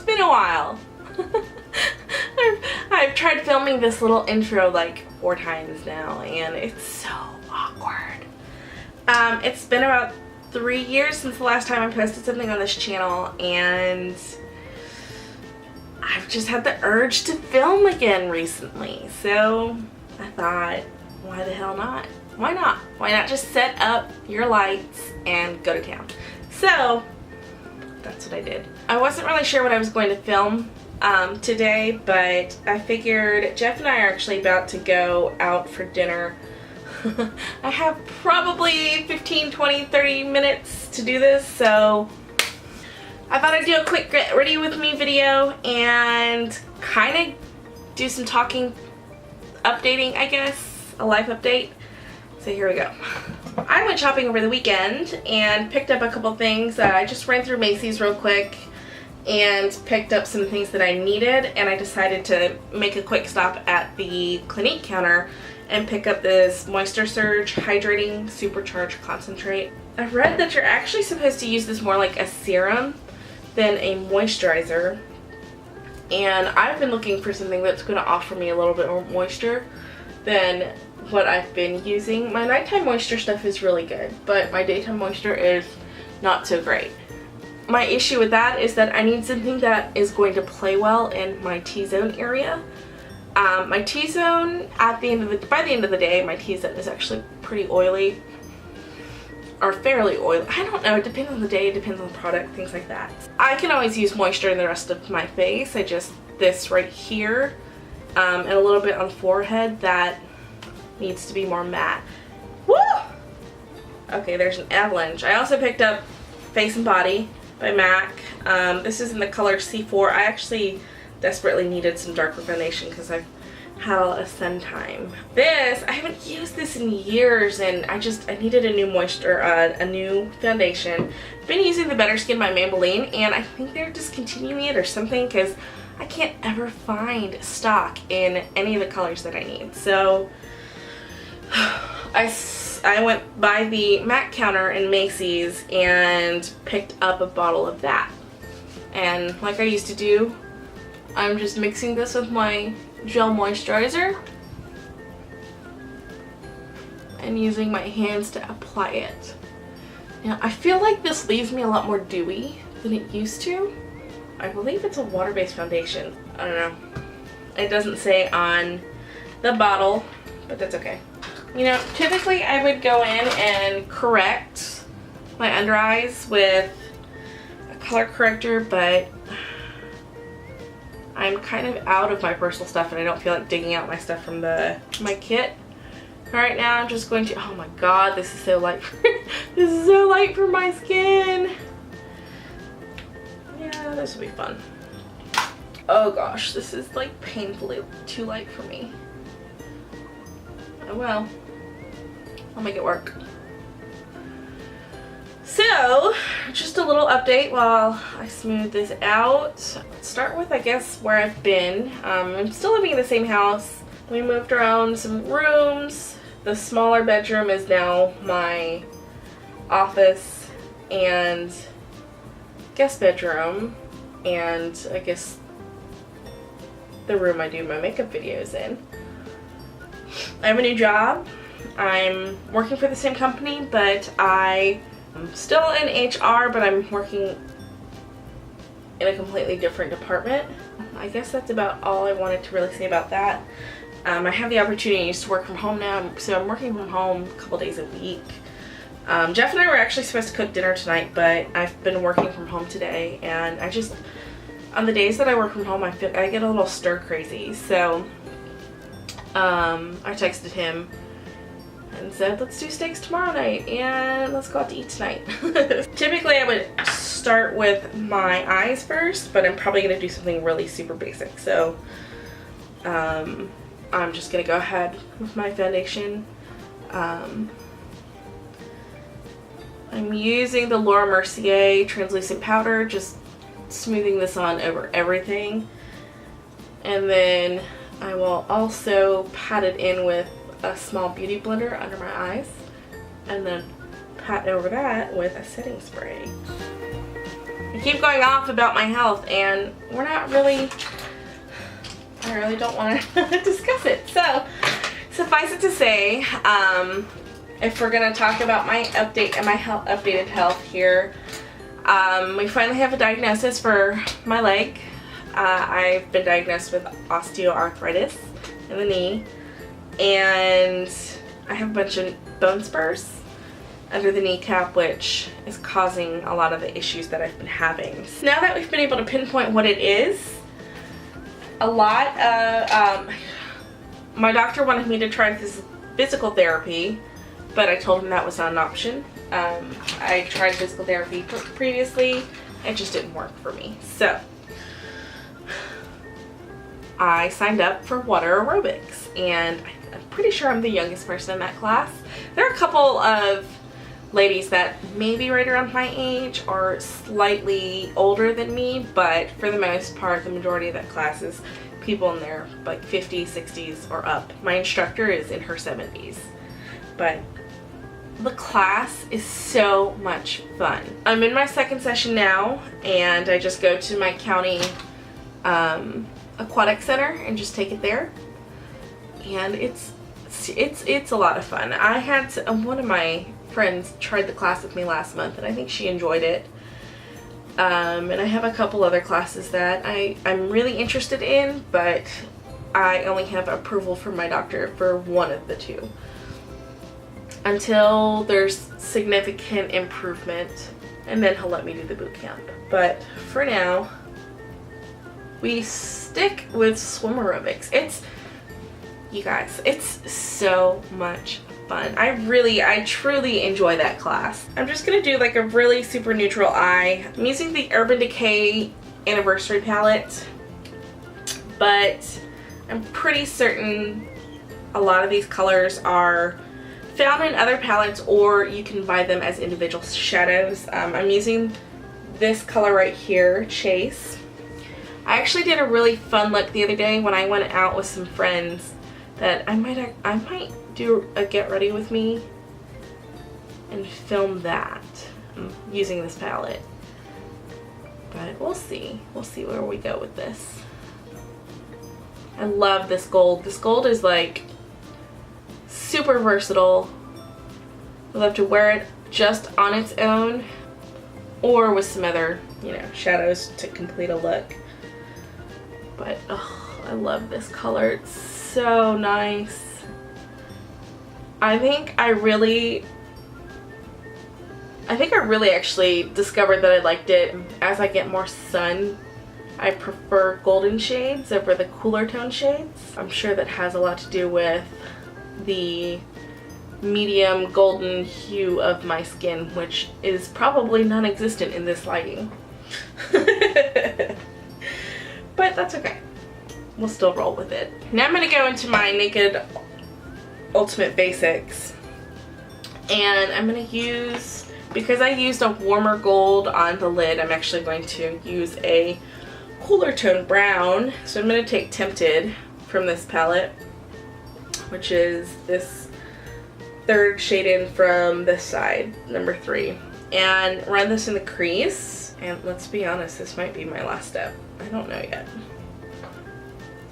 been a while. I've tried filming this little intro like 4 times now, and it's so awkward. It's been about 3 years since the last time I posted something on this channel, and I've just had the urge to film again recently. So I thought, why the hell not? Why not? Why not just set up your lights and go to town? So that's what I did. I wasn't really sure what I was going to film today, but I figured Jeff and I are actually about to go out for dinner. I have probably 15, 20, 30 minutes to do this, so I thought I'd do a quick get ready with me video and kind of do some talking, updating, I guess, a life update. So here we go. I went shopping over the weekend and picked up a couple things. I just ran through Macy's real quick and picked up some things that I needed, and I decided to make a quick stop at the Clinique counter and pick up this Moisture Surge Hydrating Supercharged Concentrate. I've read that you're actually supposed to use this more like a serum than a moisturizer, and I've been looking for something that's going to offer me a little bit more moisture than what I've been using. My nighttime moisture stuff is really good, but my daytime moisture is not so great. My issue with that is that I need something that is going to play well in my T-zone area. My T-zone, by the end of the day, my T-zone is actually pretty oily, or fairly oily. I don't know, it depends on the day, it depends on the product, things like that. I can always use moisture in the rest of my face. This right here, and a little bit on the forehead, that needs to be more matte. Woo! Okay, there's an avalanche. I also picked up Face and Body by MAC. This is in the color C4. I actually desperately needed some darker foundation because I've had a lot of sun time. I haven't used this in years, and I needed a new a new foundation. I've been using the Better Skin by Maybelline, and I think they're discontinuing it or something because I can't ever find stock in any of the colors that I need. So I went by the MAC counter in Macy's and picked up a bottle of that. And like I used to do, I'm just mixing this with my gel moisturizer and using my hands to apply it. Now, I feel like this leaves me a lot more dewy than it used to. I believe it's a water-based foundation. I don't know. It doesn't say on the bottle, but that's okay. You know, typically I would go in and correct my under eyes with a color corrector, but I'm kind of out of my personal stuff and I don't feel like digging out my stuff from my kit. Right now I'm just going to, oh my god, this is so light this is so light for my skin. Yeah, this will be fun. Oh gosh, this is like painfully too light for me. Oh well, I'll make it work. So, just a little update while I smooth this out. Let's start with, I guess, where I've been. I'm still living in the same house. We moved around some rooms. The smaller bedroom is now my office and guest bedroom, and I guess the room I do my makeup videos in. I have a new job. I'm working for the same company, but I'm still in HR, but I'm working in a completely different department. I guess that's about all I wanted to really say about that. I have the opportunity to work from home now, so I'm working from home a couple days a week. Jeff and I were actually supposed to cook dinner tonight, but I've been working from home today, and on the days that I work from home, I get a little stir crazy. So I texted him and said, let's do steaks tomorrow night and let's go out to eat tonight. Typically I would start with my eyes first, but I'm probably going to do something really super basic. So I'm just going to go ahead with my foundation. I'm using the Laura Mercier translucent powder, just smoothing this on over everything. And then I will also pat it in with a small beauty blender under my eyes, and then pat over that with a setting spray. I keep going off about my health and we're not really, I really don't want to discuss it. So, suffice it to say, if we're going to talk about my update and my updated health here, we finally have a diagnosis for my leg. I've been diagnosed with osteoarthritis in the knee, and I have a bunch of bone spurs under the kneecap, which is causing a lot of the issues that I've been having. So now that we've been able to pinpoint what it is, my doctor wanted me to try this physical therapy, but I told him that was not an option. I tried physical therapy previously, it just didn't work for me. So I signed up for water aerobics, and I'm pretty sure I'm the youngest person in that class. There are a couple of ladies that may be right around my age or slightly older than me, but for the most part, the majority of that class is people in their like 50s, 60s or up. My instructor is in her 70s, but the class is so much fun. I'm in my second session now, and I just go to my county aquatic center and just take it there, and it's a lot of fun. I had one of my friends tried the class with me last month, and I think she enjoyed it. And I have a couple other classes that I'm really interested in, but I only have approval from my doctor for one of the two until there's significant improvement, and then he'll let me do the boot camp. But for now, we stick with swim aerobics. You guys, it's so much fun. I truly enjoy that class. I'm just gonna do like a really super neutral eye. I'm using the Urban Decay Anniversary palette, but I'm pretty certain a lot of these colors are found in other palettes, or you can buy them as individual shadows. I'm using this color right here, Chase. I actually did a really fun look the other day when I went out with some friends that I might do a get ready with me and film that using this palette. But we'll see where we go with this. I love this gold. This gold is like super versatile. I love to wear it just on its own or with some other, shadows to complete a look. But oh, I love this color. It's so nice. I think I really actually discovered that I liked it as I get more sun. I prefer golden shades over the cooler tone shades. I'm sure that has a lot to do with the medium golden hue of my skin, which is probably non-existent in this lighting. But that's okay. We'll still roll with it. Now I'm going to go into my Naked Ultimate Basics, and I'm going to use, because I used a warmer gold on the lid, I'm actually going to use a cooler tone brown. So I'm going to take Tempted from this palette, which is this third shade in from this side, number 3, and run this in the crease. And let's be honest, this might be my last step. I don't know yet.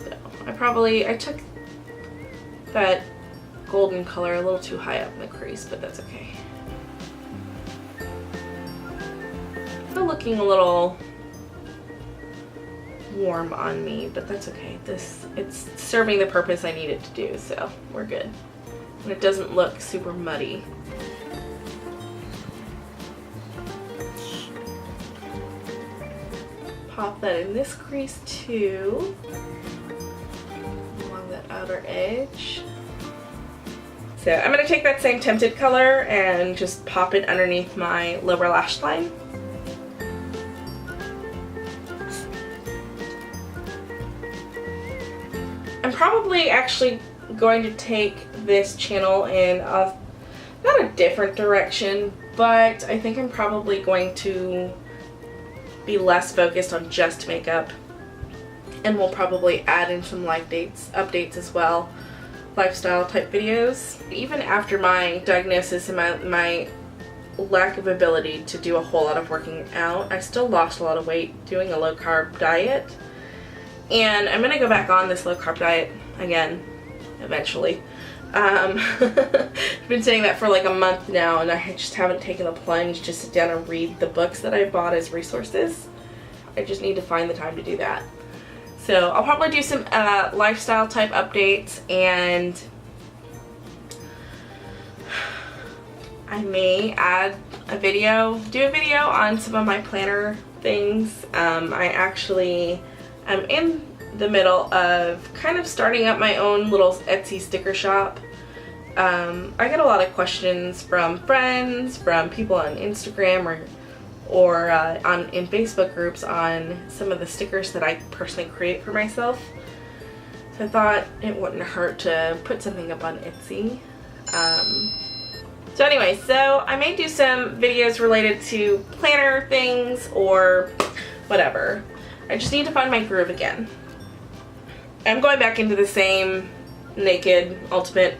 So I took that golden color a little too high up in the crease, but that's okay. Still looking a little warm on me, but that's okay. It's serving the purpose I need it to do, so we're good. And it doesn't look super muddy. Pop that in this crease too, along that outer edge. So I'm going to take that same Tempted color and just pop it underneath my lower lash line. I'm probably actually going to take this channel in not a different direction, but I think I'm probably going to be less focused on just makeup, and we'll probably add in some updates as well, lifestyle type videos. Even after my diagnosis and my lack of ability to do a whole lot of working out. I still lost a lot of weight doing a low carb diet, and I'm gonna go back on this low carb diet again eventually. I've been saying that for like a month now, and I just haven't taken the plunge to sit down and read the books that I bought as resources. I just need to find the time to do that. So I'll probably do some lifestyle type updates, and I may add a video, do a video on some of my planner things. I actually am in the middle of kind of starting up my own little Etsy sticker shop. I get a lot of questions from friends, from people on Instagram or in Facebook groups on some of the stickers that I personally create for myself. So I thought it wouldn't hurt to put something up on Etsy. So anyway, so I may do some videos related to planner things or whatever. I just need to find my groove again. I'm going back into the same naked ultimate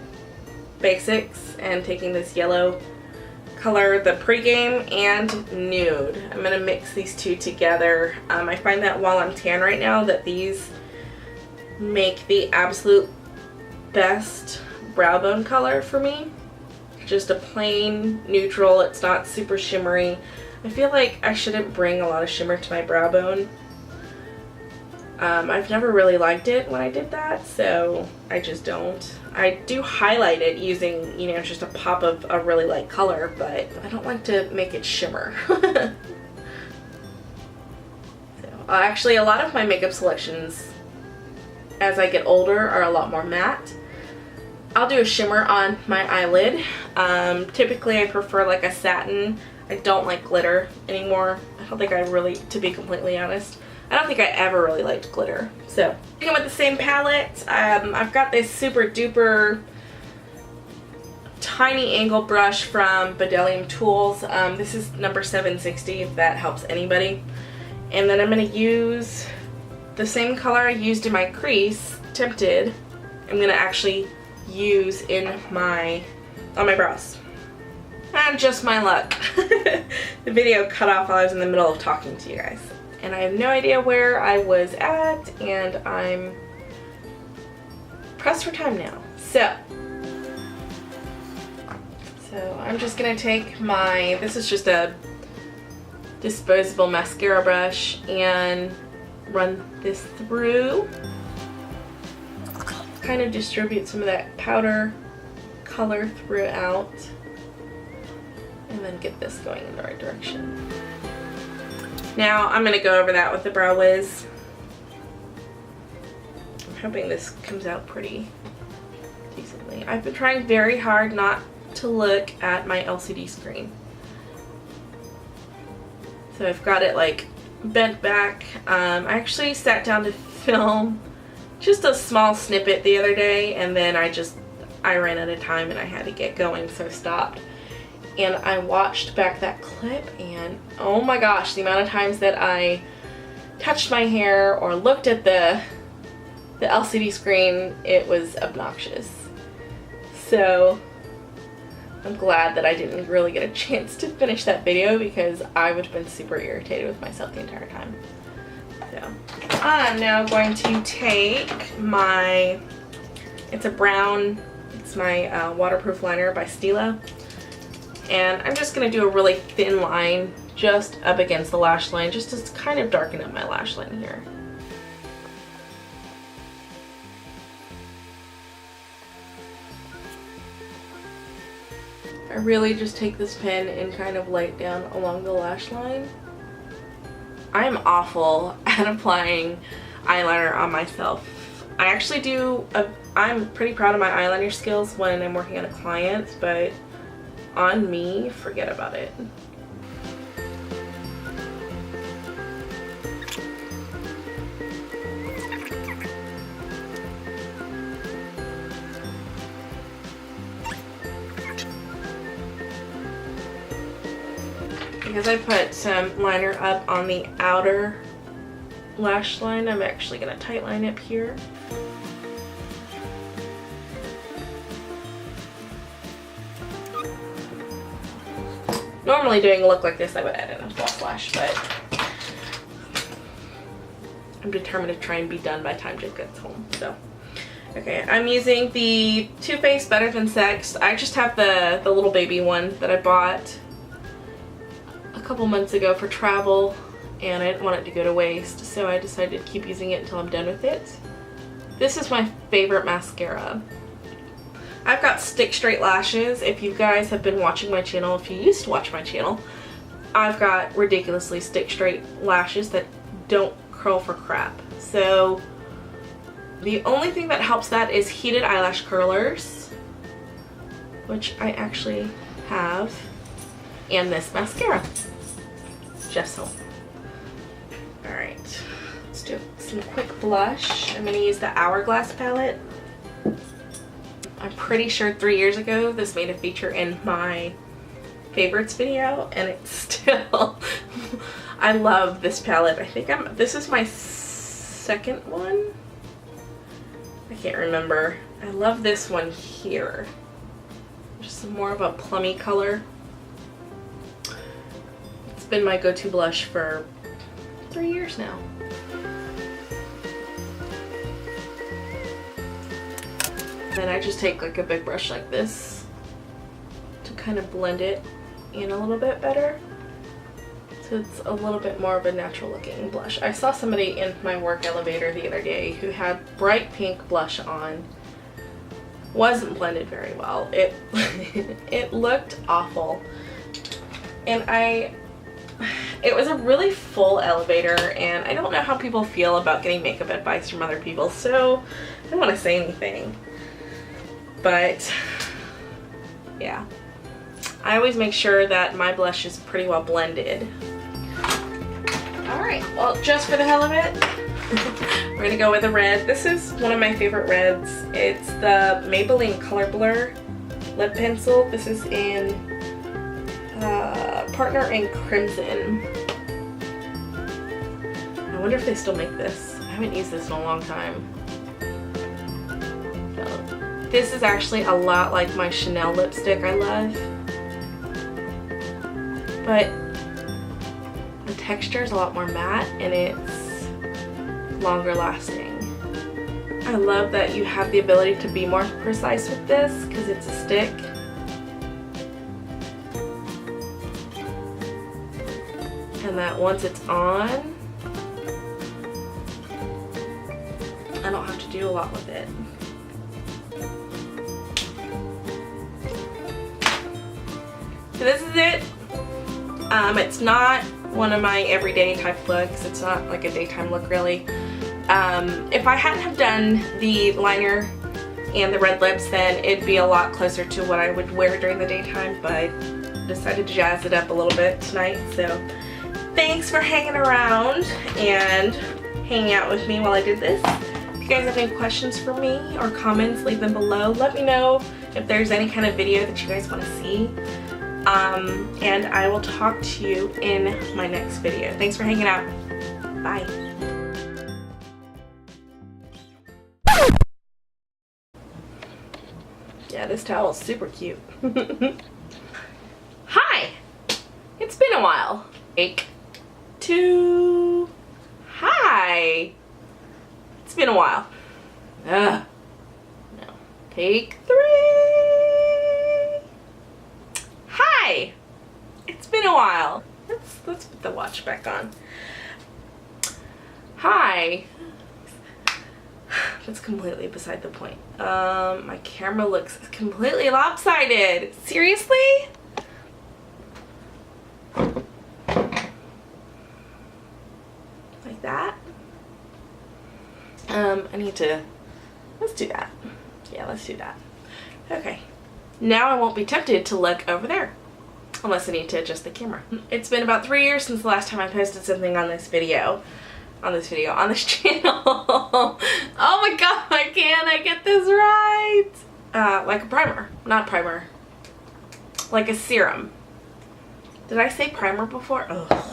basics and taking this yellow color, the pregame and nude. I'm going to mix these two together. I find that while I'm tan right now that these make the absolute best brow bone color for me. Just a plain neutral, it's not super shimmery. I feel like I shouldn't bring a lot of shimmer to my brow bone. I've never really liked it when I did that, so I just don't. I do highlight it using, you know, just a pop of a really light color, but I don't like to make it shimmer. So, actually, a lot of my makeup selections as I get older are a lot more matte. I'll do a shimmer on my eyelid. Typically I prefer like a satin. I don't like glitter anymore. I don't think I really, to be completely honest, I don't think I ever really liked glitter. So, sticking with the same palette, I've got this super duper tiny angle brush from Bedelium Tools. This is number 760 if that helps anybody. And then I'm going to use the same color I used in my crease, Tempted. I'm going to actually use on my brows. And just my luck. The video cut off while I was in the middle of talking to you guys. And I have no idea where I was at, and I'm pressed for time now. So I'm just gonna take this is just a disposable mascara brush, and run this through. Kind of distribute some of that powder color throughout, and then get this going in the right direction. Now I'm going to go over that with the Brow Wiz. I'm hoping this comes out pretty decently. I've been trying very hard not to look at my LCD screen. So I've got it like bent back. I actually sat down to film just a small snippet the other day, and then I ran out of time and I had to get going, so I stopped. And I watched back that clip, and oh my gosh, the amount of times that I touched my hair or looked at the LCD screen, it was obnoxious. So I'm glad that I didn't really get a chance to finish that video, because I would have been super irritated with myself the entire time. So I'm now going to take it's a brown, it's my waterproof liner by Stila. And I'm just going to do a really thin line just up against the lash line, just to kind of darken up my lash line here. I really just take this pen and kind of light down along the lash line. I am awful at applying eyeliner on myself. I actually I'm pretty proud of my eyeliner skills when I'm working on a client, but on me, forget about it. Because I put some liner up on the outer lash line, I'm actually going to tight line up here. normally doing a look like this, I would add in a false lash, but I'm determined to try and be done by the time Jake gets home. So, okay, I'm using the Too Faced Better Than Sex. I just have the little baby one that I bought a couple months ago for travel, and I didn't want it to go to waste, so I decided to keep using it until I'm done with it. This is my favorite mascara. I've got stick straight lashes. If you guys have been watching my channel, if you used to watch my channel, I've got ridiculously stick straight lashes that don't curl for crap. So the only thing that helps that is heated eyelash curlers, which I actually have, and this mascara. Jeff's home. Alright, let's do some quick blush. I'm going to use the Hourglass palette. I'm pretty sure 3 years ago this made a feature in my favorites video, and it's still I love this palette. I think this is my second one. I can't remember. I love this one here. Just more of a plummy color. It's been my go-to blush for 3 years now. Then I just take like a big brush like this to kind of blend it in a little bit better, so it's a little bit more of a natural looking blush. I saw somebody in my work elevator the other day who had bright pink blush on. Wasn't blended very well. It it looked awful, and it was a really full elevator, and I don't know how people feel about getting makeup advice from other people, so I don't want to say anything. But yeah, I always make sure that my blush is pretty well blended. Alright, well, just for the hell of it, we're gonna go with a red. This is one of my favorite reds. It's the Maybelline Color Blur lip pencil. This is in Partner in Crimson. I wonder if they still make this. I haven't used this in a long time. This is actually a lot like my Chanel lipstick I love, but the texture is a lot more matte and it's longer lasting. I love that you have the ability to be more precise with this because it's a stick. And that once it's on, I don't have to do a lot with it. So this is it. It's not one of my everyday type looks. It's not like a daytime look really. If I hadn't have done the liner and the red lips, then it'd be a lot closer to what I would wear during the daytime, but I decided to jazz it up a little bit tonight. So thanks for hanging around and hanging out with me while I did this. If you guys have any questions for me or comments, leave them below. Let me know if there's any kind of video that you guys want to see. And I will talk to you in my next video. Thanks for hanging out. Bye. Yeah, this towel is super cute. Hi! It's been a while. Take 2. Hi! It's been a while. No. Take 3. Hi! It's been a while. Let's put the watch back on. Hi! That's completely beside the point. My camera looks completely lopsided. Seriously? Like that? Let's do that. Yeah, let's do that. Okay. Now I won't be tempted to look over there. Unless I need to adjust the camera. It's been about 3 years since the last time I posted something on this channel. Oh my god, why can't I get this right? Like a primer. Not primer. Like a serum. Did I say primer before? Ugh.